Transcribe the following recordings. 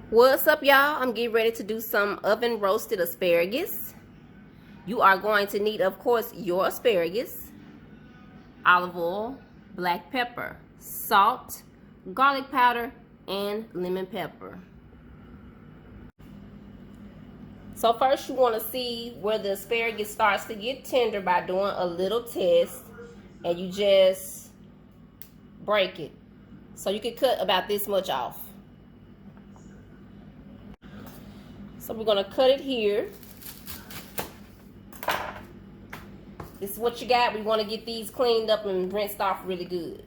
What's up, y'all? I'm getting ready to do some oven roasted asparagus. You are going to need, of course, your asparagus, olive oil, black pepper, salt, garlic powder, and lemon pepper. So first you want to see where the asparagus starts to get tender by doing a little test, and you just break it. So you can cut about this much off. So we're going to cut it here. This is what you got. We want to get these cleaned up and rinsed off really good.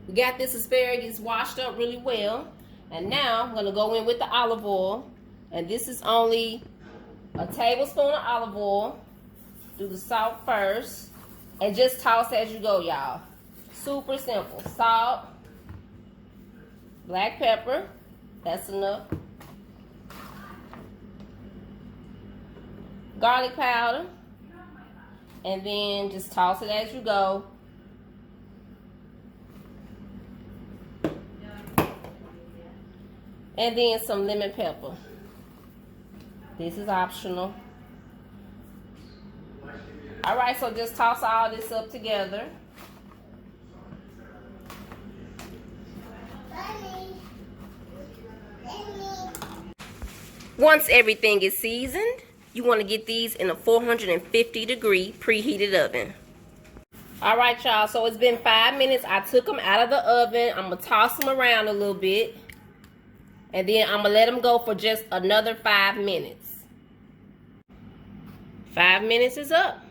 We got this asparagus washed up really well. And now I'm going to go in with the olive oil. And this is only a tablespoon of olive oil. Do the salt first. And just toss as you go, y'all. Super simple. Salt. Black pepper. That's enough. Garlic powder. And then just toss it as you go. And then some lemon pepper. This is optional. Alright, so just toss all this up together. Once everything is seasoned, you want to get these in a 450-degree preheated oven. Alright, y'all, so it's been 5 minutes. I took them out of the oven. I'm going to toss them around a little bit. And then I'm going to let them go for just another 5 minutes. 5 minutes is up.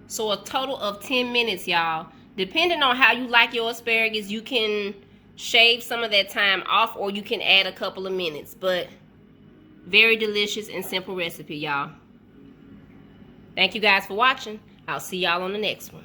So a total of 10 minutes, y'all. Depending on how you like your asparagus, you can shave some of that time off, or you can add a couple of minutes. But very delicious and simple recipe, y'all. Thank you guys for watching. I'll see y'all on the next one.